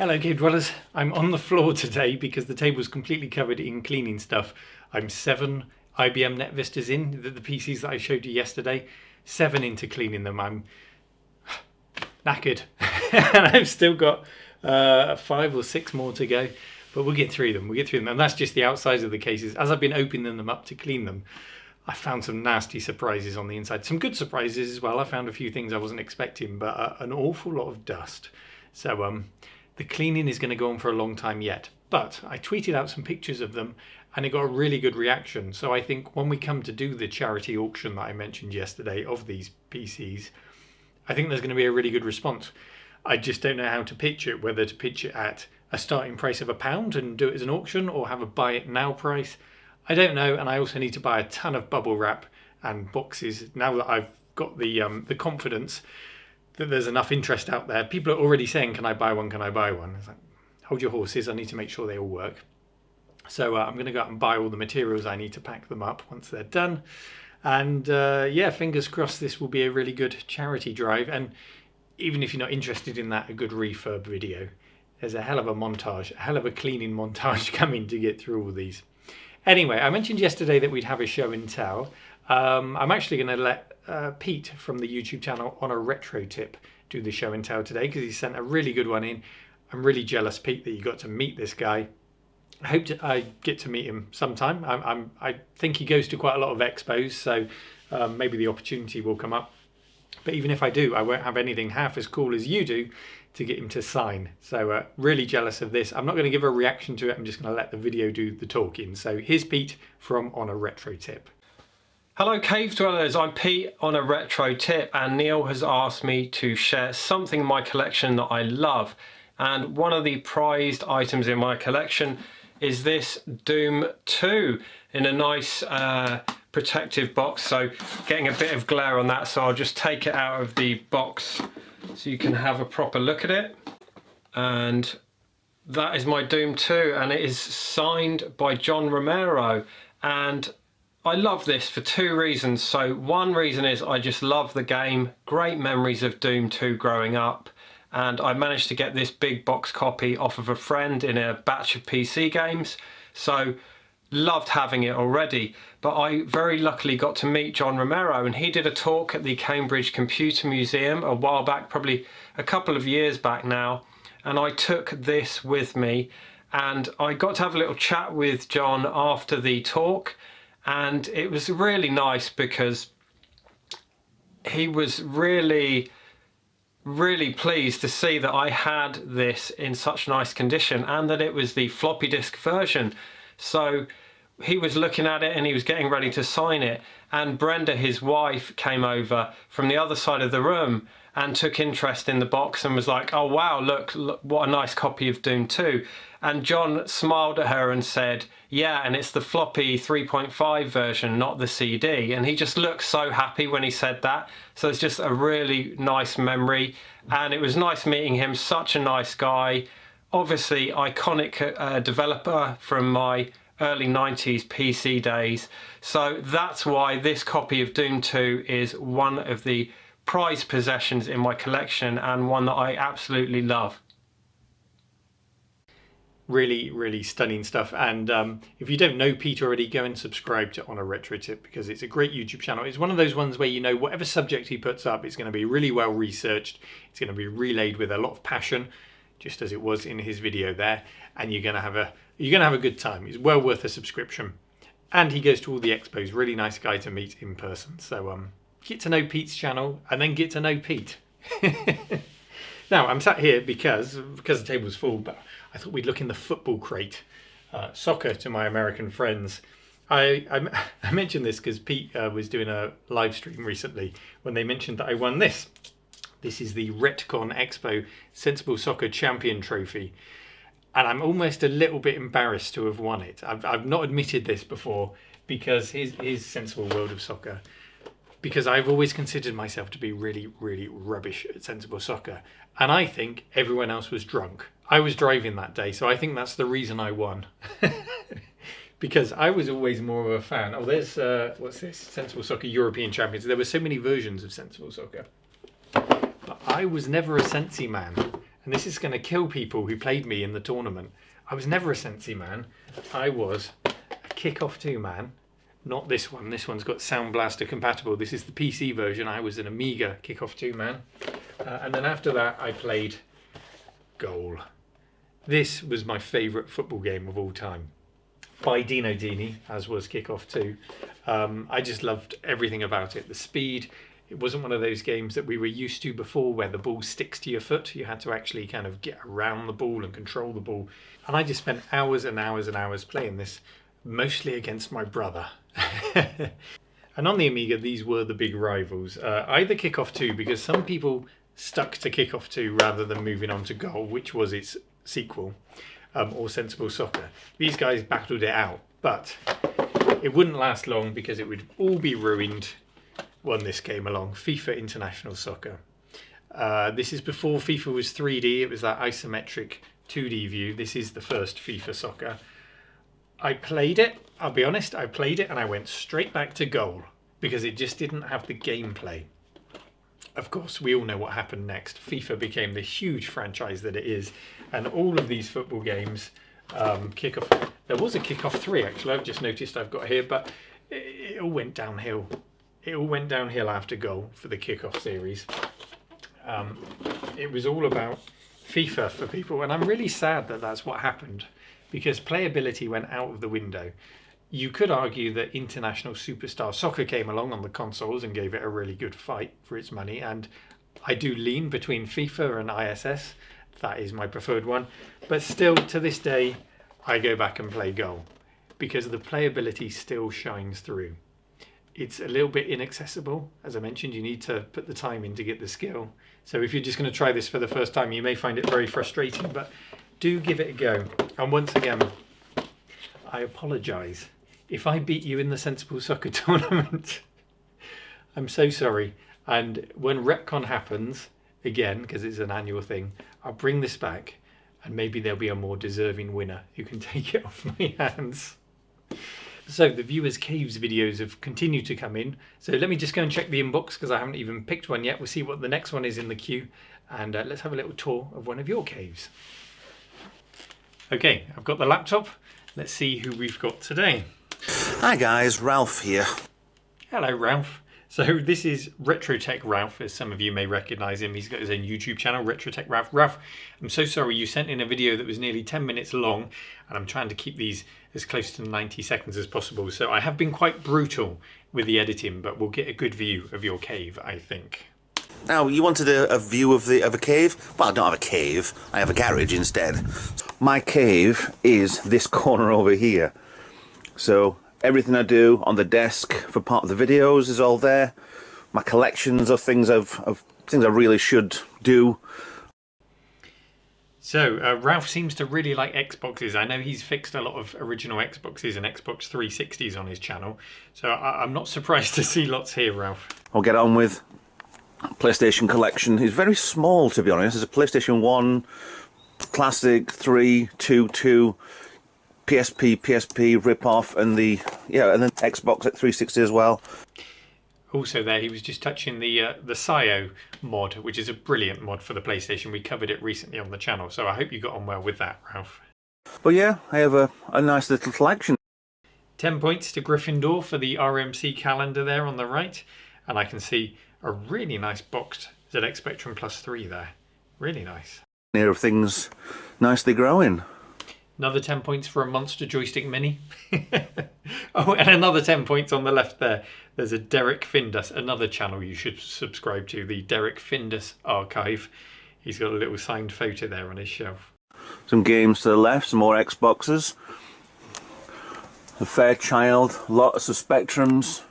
Hello cave dwellers, I'm on the floor today because the table's completely covered in cleaning stuff. I'm 7 IBM NetVistas in, the PCs that I showed you yesterday, 7 into cleaning them. I'm knackered and I've still got 5 or 6 more to go, but we'll get through them, and that's just the outsides of the cases. As I've been opening them up to clean them, I found some nasty surprises on the inside, some good surprises as well. I found a few things I wasn't expecting, but an awful lot of dust. So the cleaning is going to go on for a long time yet, but I tweeted out some pictures of them and it got a really good reaction. So I think when we come to do the charity auction that I mentioned yesterday of these PCs, I think there's going to be a really good response. I just don't know how to pitch it, whether to pitch it at a starting price of £1 and do it as an auction, or have a buy it now price. I don't know, and I also need to buy a ton of bubble wrap and boxes now that I've got the confidence that there's enough interest out there. People are already saying, can I buy one, can I buy one? It's like, hold your horses, I need to make sure they all work. So I'm going to go out and buy all the materials I need to pack them up once they're done. And yeah, fingers crossed this will be a really good charity drive. And even if you're not interested in that, a good refurb video. There's a hell of a montage, a hell of a cleaning montage coming to get through all these. Anyway, I mentioned yesterday that we'd have a show and tell. I'm actually going to let Pete from the YouTube channel On a Retro Tip do the show and tell today, because he sent a really good one in. I'm really jealous, Pete, that you got to meet this guy. I hope I get to meet him sometime. I think he goes to quite a lot of expos, so maybe the opportunity will come up. But even if I do, I won't have anything half as cool as you do to get him to sign. So really jealous of this. I'm not going to give a reaction to it. I'm just going to let the video do the talking. So here's Pete from On a Retro Tip. Hello cave dwellers, I'm Pete on a retro tip, and Neil has asked me to share something in my collection that I love. And one of the prized items in my collection is this Doom 2 in a nice protective box. So getting a bit of glare on that, so I'll just take it out of the box so you can have a proper look at it. And that is my Doom 2, and it is signed by John Romero. And I love this for 2 reasons. So one reason is I just love the game, great memories of Doom 2 growing up, and I managed to get this big box copy off of a friend in a batch of PC games, so loved having it already. But I very luckily got to meet John Romero, and he did a talk at the Cambridge Computer Museum a while back, probably a couple of years back now, and I took this with me, and I got to have a little chat with John after the talk. And it was really nice because he was really pleased to see that I had this in such nice condition, and that it was the floppy disk version. So he was looking at it and he was getting ready to sign it, and Brenda, his wife, came over from the other side of the room and took interest in the box and was like, oh wow, look what a nice copy of Doom 2. And John smiled at her and said, yeah, and it's the floppy 3.5 version, not the CD. And he just looked so happy when he said that. So it's just a really nice memory. And it was nice meeting him, such a nice guy. Obviously, iconic developer from my early 90s PC days. So that's why this copy of Doom 2 is one of the prized possessions in my collection, and one that I absolutely love. Really stunning stuff. And if you don't know Pete already, go and subscribe to On a Retro Tip, because it's a great YouTube channel. It's one of those ones where you know whatever subject he puts up, it's going to be really well researched, it's going to be relayed with a lot of passion, just as it was in his video there, and you're going to have a good time. It's well worth a subscription. And he goes to all the expos. Really nice guy to meet in person. So get to know Pete's channel and then get to know Pete. Now I'm sat here because the table's full, but I thought we'd look in the football crate. Soccer to my American friends. I mentioned this because Pete was doing a live stream recently when they mentioned that I won this. This is the Retcon Expo Sensible Soccer Champion Trophy. And I'm almost a little bit embarrassed to have won it. I've not admitted this before, because his Sensible World of Soccer, because I've always considered myself to be really rubbish at Sensible Soccer. And I think everyone else was drunk. I was driving that day, so I think that's the reason I won. Because I was always more of a fan. Oh, there's, what's this? Sensible Soccer European Champions. There were so many versions of Sensible Soccer. But I was never a Sensi man. and this is going to kill people who played me in the tournament. I was never a Sensi man. I was a Kickoff 2 man. Not this one. This one's got Sound Blaster compatible. This is the PC version. I was an Amiga Kickoff 2 man. And then after that, I played Goal. This was my favourite football game of all time. By Dino Dini, as was Kickoff 2. I just loved everything about it. The speed. It wasn't one of those games that we were used to before where the ball sticks to your foot. You had to actually kind of get around the ball and control the ball. And I just spent hours and hours and hours playing this, mostly against my brother. And on the Amiga, these were the big rivals. Either Kickoff 2, because some people stuck to Kickoff 2 rather than moving on to Goal, which was its sequel, or Sensible Soccer. These guys battled it out, but it wouldn't last long because it would all be ruined when this came along. FIFA International Soccer. This is before FIFA was 3D. It was that isometric 2D view. This is the first FIFA Soccer. I played it, I'll be honest, I played it and I went straight back to Goal because it just didn't have the gameplay. Of course, we all know what happened next. FIFA became the huge franchise that it is, and all of these football games, Kickoff. There was a Kickoff 3 actually, I've just noticed I've got here, but it all went downhill. It all went downhill after Goal for the Kickoff series. It was all about FIFA for people, and I'm really sad that that's what happened, because playability went out of the window. You could argue that International Superstar Soccer came along on the consoles and gave it a really good fight for its money, and I do lean between FIFA and ISS. That is my preferred one, but still to this day I go back and play Goal because the playability still shines through. It's a little bit inaccessible. As I mentioned, you need to put the time in to get the skill. So if you're just going to try this for the first time, you may find it very frustrating, but do give it a go. And once again, I apologise if I beat you in the Sensible Soccer tournament. I'm so sorry. And when Retcon happens, again, because it's an annual thing, I'll bring this back and maybe there'll be a more deserving winner who can take it off my hands. So the Viewers Caves videos have continued to come in. So let me just go and check the inbox because I haven't even picked one yet. We'll see what the next one is in the queue. And let's have a little tour of one of your caves. Okay, I've got the laptop. Let's see who we've got today. Hi guys, Ralph here. Hello, Ralph. So this is Retrotech Ralph, as some of you may recognise him. He's got his own YouTube channel, Retrotech Ralph. Ralph, I'm so sorry, you sent in a video that was nearly 10 minutes long, and I'm trying to keep these as close to 90 seconds as possible. So I have been quite brutal with the editing, but we'll get a good view of your cave, I think. Now, you wanted a view of a cave? Well, I don't have a cave. I have a garage instead. My cave is this corner over here. So everything I do on the desk for part of the videos is all there. My collections of things of things I really should do. So Ralph seems to really like Xboxes. I know he's fixed a lot of original Xboxes and Xbox 360s on his channel. So I'm not surprised to see lots here, Ralph. I'll get on with PlayStation collection. It's very small, to be honest. There's a PlayStation 1, Classic, 3, 2, PSP rip-off, and then Xbox at 360 as well. Also there, he was just touching the SIO mod, which is a brilliant mod for the PlayStation. We covered it recently on the channel, so I hope you got on well with that, Ralph. But yeah, I have a nice little collection. 10 points to Gryffindor for the RMC calendar there on the right, and I can see a really nice boxed ZX Spectrum Plus 3 there. Really nice. Near of things nicely growing. Another 10 points for a Monster Joystick Mini. Oh, and another 10 points on the left there. There's a Derek Findus, another channel you should subscribe to, the Derek Findus Archive. He's got a little signed photo there on his shelf. Some games to the left, some more Xboxes. A Fairchild, lots of Spectrums.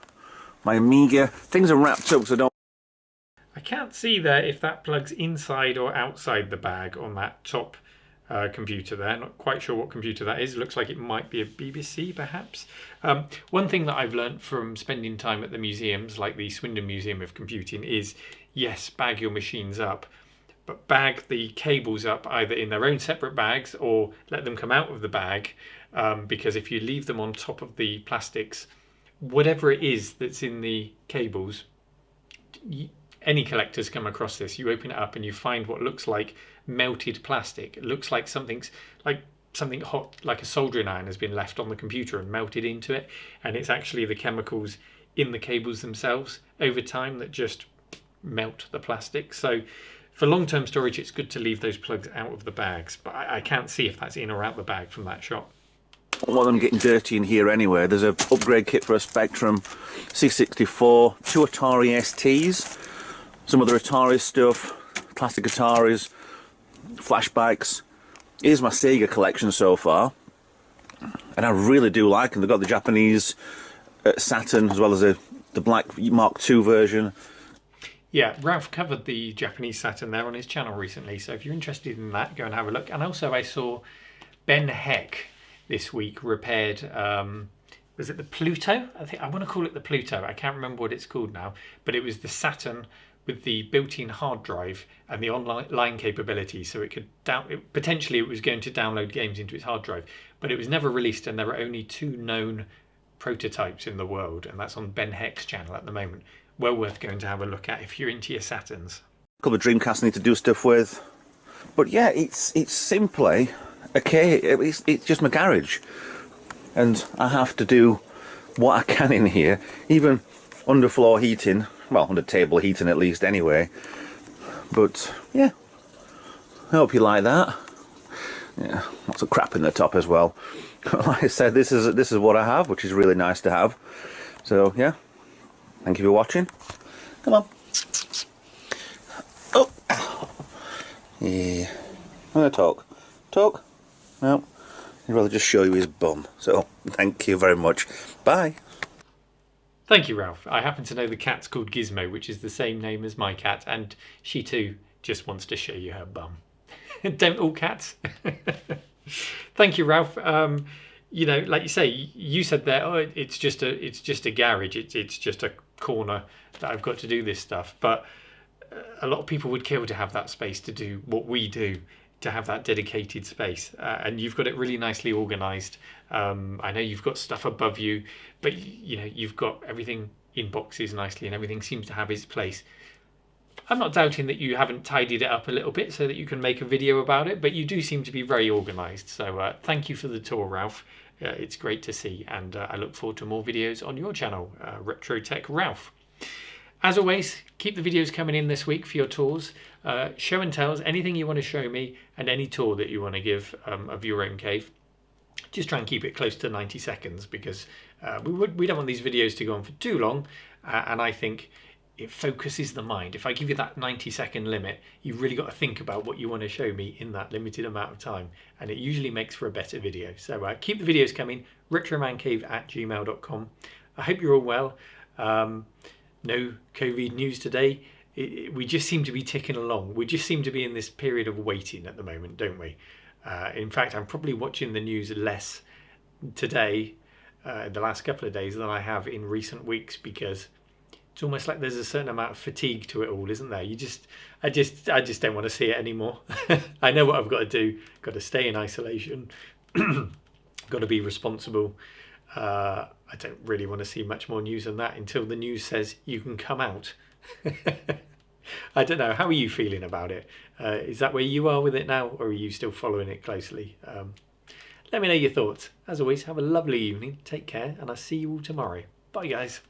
My Amiga. Things are wrapped up so I don't... I can't see there if that plugs inside or outside the bag on that top computer there. Not quite sure what computer that is. Looks like it might be a BBC perhaps. One thing that I've learnt from spending time at the museums, like the Swindon Museum of Computing, is yes, bag your machines up, but bag the cables up either in their own separate bags or let them come out of the bag, because if you leave them on top of the plastics, whatever it is that's in the cables, any collectors come across this, you open it up and you find what looks like melted plastic. It looks like something hot, like a soldering iron has been left on the computer and melted into it, and it's actually the chemicals in the cables themselves over time that just melt the plastic. So for long-term storage, it's good to leave those plugs out of the bags, but I can't see if that's in or out the bag from that shot. I don't want them getting dirty in here anyway. There's an upgrade kit for a Spectrum C64, 2 Atari STs, some other Atari stuff, classic Ataris, flashbacks. Here's my Sega collection so far, and I really do like them. They've got the Japanese Saturn as well as the black Mark II version. Yeah, Ralph covered the Japanese Saturn there on his channel recently, so if you're interested in that, go and have a look. And also I saw Ben Heck this week repaired, was it the Pluto? I want to call it the Pluto. I can't remember what it's called now, but it was the Saturn with the built-in hard drive and the online capability, so it could potentially it was going to download games into its hard drive, but it was never released, and there are only 2 known prototypes in the world, and that's on Ben Heck's channel at the moment. Well worth going to have a look at if you're into your Saturns. A couple of Dreamcasts I need to do stuff with, but yeah, it's simply okay. It's just my garage, and I have to do what I can in here, even underfloor heating. Well, under table heating at least anyway. But yeah, I hope you like that. Yeah, lots of crap in the top as well. Like I said, this is what I have, which is really nice to have. So yeah, thank you for watching. Come on. Oh, yeah. I'm gonna talk. Talk? No, I'd rather just show you his bum. So thank you very much. Bye. Thank you, Ralph. I happen to know the cat's called Gizmo, which is the same name as my cat, and she too just wants to show you her bum. Don't all cats? Thank you, Ralph. You know, like you say, you said there, oh, it's just a garage. It's just a corner that I've got to do this stuff. But a lot of people would kill to have that space to do what we do, to have that dedicated space, and you've got it really nicely organised. I know you've got stuff above you, but you know you've got everything in boxes nicely, and everything seems to have its place. I'm not doubting that you haven't tidied it up a little bit so that you can make a video about it, but you do seem to be very organised. So thank you for the tour, Ralph. It's great to see, and I look forward to more videos on your channel, Retro Tech Ralph. As always, keep the videos coming in this week for your tours, show and tells, anything you want to show me, and any tour that you want to give of your own cave. Just try and keep it close to 90 seconds because we don't want these videos to go on for too long, and I think it focuses the mind. If I give you that 90-second limit, you've really got to think about what you want to show me in that limited amount of time, and it usually makes for a better video. So keep the videos coming, retromancave@gmail.com. I hope you're all well. No COVID news today. We just seem to be ticking along. We just seem to be in this period of waiting at the moment, don't we? In fact, I'm probably watching the news less today, the last couple of days, than I have in recent weeks, because it's almost like there's a certain amount of fatigue to it all, isn't there? I just don't want to see it anymore. I know what I've got to do. Got to stay in isolation. Got to be responsible. I don't really want to see much more news than that until the news says you can come out. I don't know. How are you feeling about it? Is that where you are with it now, or are you still following it closely? Let me know your thoughts. As always, have a lovely evening. Take care, and I'll see you all tomorrow. Bye, guys.